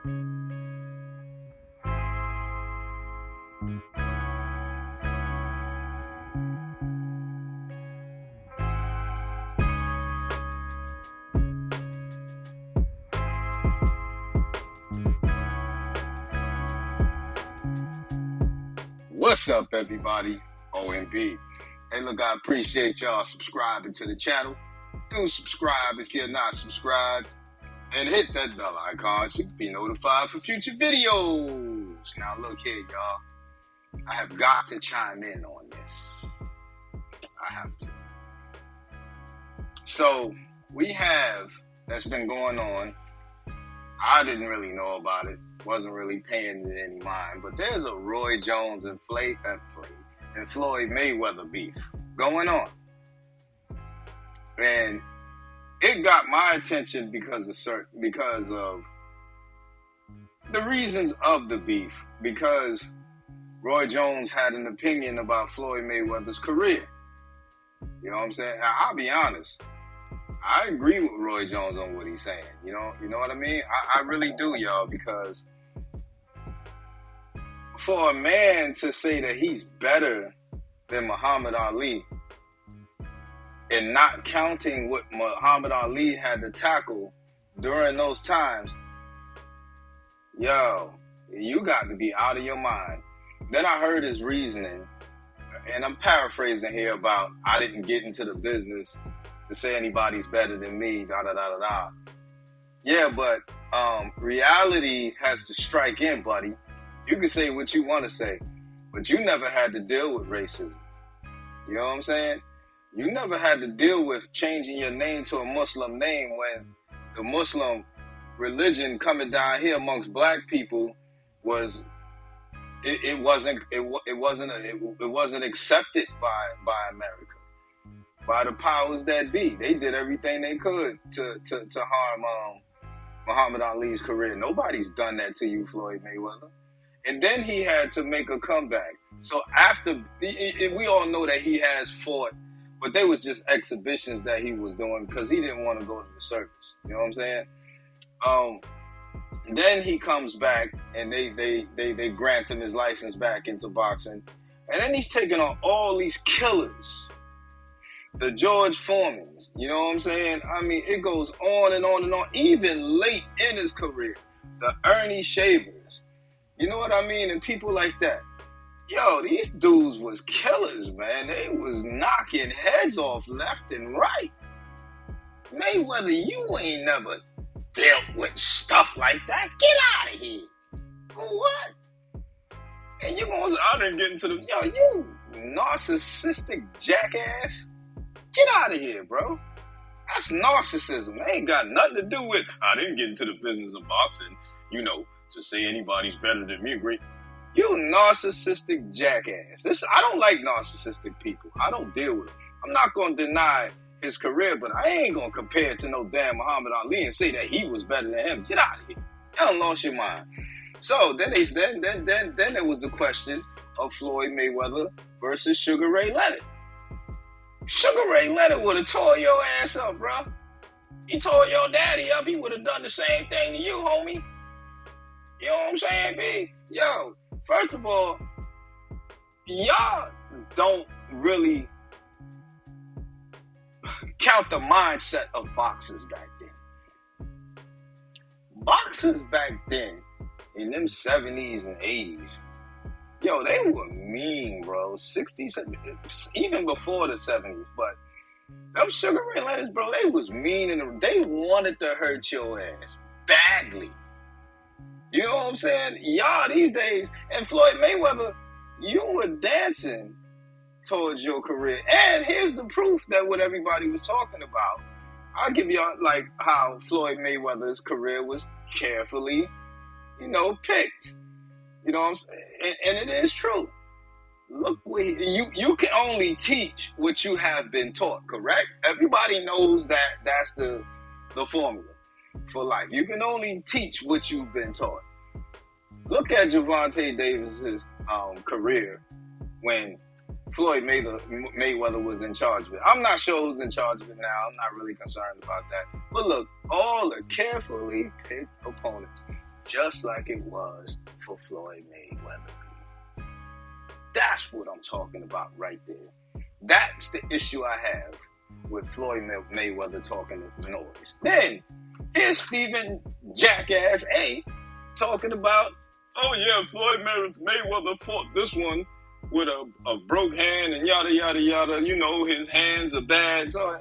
What's up, everybody? OMB. Hey, look, I appreciate y'all subscribing to the channel. Do subscribe if you're not subscribed. And hit that bell icon so you can be notified for future videos. Now, look here, y'all. I have got to chime in on this. I have to. So, that's been going on. I didn't really know about it. Wasn't really paying it any mind. But there's a Roy Jones and Floyd Mayweather beef going on. And it got my attention because of the reasons of the beef. Because Roy Jones had an opinion about Floyd Mayweather's career. You know what I'm saying? I'll be honest. I agree with Roy Jones on what he's saying. You know what I mean? I really do, y'all, because for a man to say that he's better than Muhammad Ali and not counting what Muhammad Ali had to tackle during those times, yo, you got to be out of your mind. Then I heard his reasoning, and I'm paraphrasing here about I didn't get into the business to say anybody's better than me, da-da-da-da-da. Yeah, but reality has to strike in, buddy. You can say what you want to say, but you never had to deal with racism. You know what I'm saying? You never had to deal with changing your name to a Muslim name when the Muslim religion coming down here amongst black people was it wasn't accepted by America, by the powers that be. They did everything they could to harm Muhammad Ali's career. Nobody's done that to you, Floyd Mayweather. And then he had to make a comeback. So after, we all know that he has fought, but they was just exhibitions that he was doing because he didn't want to go to the circus. You know what I'm saying? Then he comes back and they grant him his license back into boxing. And then he's taking on all these killers. The George Foremans, you know what I'm saying? I mean, it goes on and on and on, even late in his career. The Ernie Shavers, you know what I mean? And people like that. Yo, these dudes was killers, man. They was knocking heads off left and right. Mayweather, you ain't never dealt with stuff like that. Get out of here. What? And you gonna I didn't get into the you narcissistic jackass. Get out of here, bro. That's narcissism. It ain't got nothing to do with I didn't get into the business of boxing, to say anybody's better than me. Great. You narcissistic jackass. I don't like narcissistic people. I don't deal with it. I'm not gonna deny his career, but I ain't gonna compare it to no damn Muhammad Ali and say that he was better than him. Get out of here. You done lost your mind. So then there was the question of Floyd Mayweather versus Sugar Ray Leonard. Sugar Ray Leonard would have tore your ass up, bro. He tore your daddy up. He would have done the same thing to you, homie. You know what I'm saying, B? Yo, first of all, y'all don't really count the mindset of boxers back then. Boxers back then, in them 70s and 80s, yo, they were mean, bro. 60s, even before the 70s. But them Sugar Ray Leonards, bro, they was mean and they wanted to hurt your ass badly. You know what I'm saying? Y'all these days, and Floyd Mayweather, you were dancing towards your career. And here's the proof that what everybody was talking about. I'll give y'all like how Floyd Mayweather's career was carefully, picked. You know what I'm saying? And it is true. Look, you can only teach what you have been taught, correct? Everybody knows that that's the formula for life. You can only teach what you've been taught. Look at Gervonta Davis's career when Floyd Mayweather was in charge of it. I'm not sure who's in charge of it now. I'm not really concerned about that. But look, all the carefully picked opponents. just like it was for Floyd Mayweather. That's what I'm talking about right there. That's the issue I have with Floyd Mayweather talking noise. Then here's Stephen Jackass A talking about, oh yeah, Floyd Mayweather fought this one with a broke hand and yada yada yada. You know, his hands are bad. So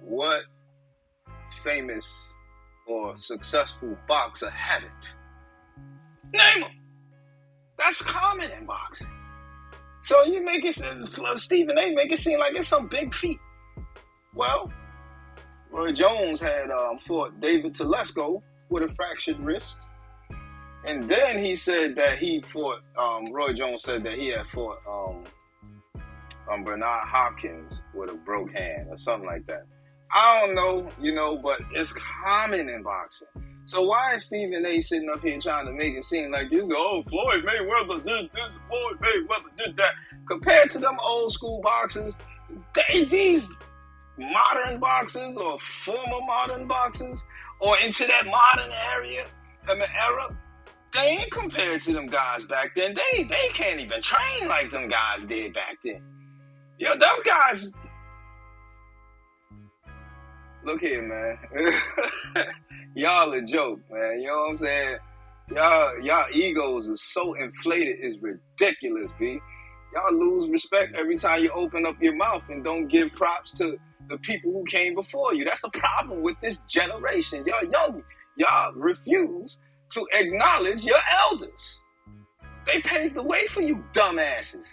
what famous or successful boxer haven't? Name them. That's common in boxing. So you make it, Stephen A. make it seem like it's some big feat. Well, Roy Jones had fought David Telesco with a fractured wrist. And then he said that he fought, Roy Jones said that he had fought Bernard Hopkins with a broke hand or something like that. I don't know, but it's common in boxing. So why is Stephen A. sitting up here trying to make it seem like this? Oh, Floyd Mayweather did this, Floyd Mayweather did that. Compared to them old school boxers, these modern boxers or former modern boxers or into that modern era, they ain't compared to them guys back then. They can't even train like them guys did back then. Yo, them guys. Look here, man. Y'all a joke, man. You know what I'm saying? Y'all egos are so inflated, it's ridiculous, B. Y'all lose respect every time you open up your mouth and don't give props to the people who came before you. That's a problem with this generation. Y'all young. Y'all refuse to acknowledge your elders. They paved the way for you dumbasses.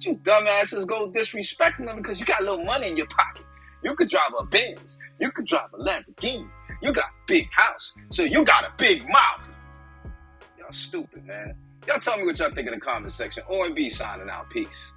You dumbasses go disrespecting them because you got a little money in your pocket. You could drive a Benz. You could drive a Lamborghini. You got a big house. So you got a big mouth. Y'all stupid, man. Y'all tell me what y'all think in the comment section. O&B signing out. Peace.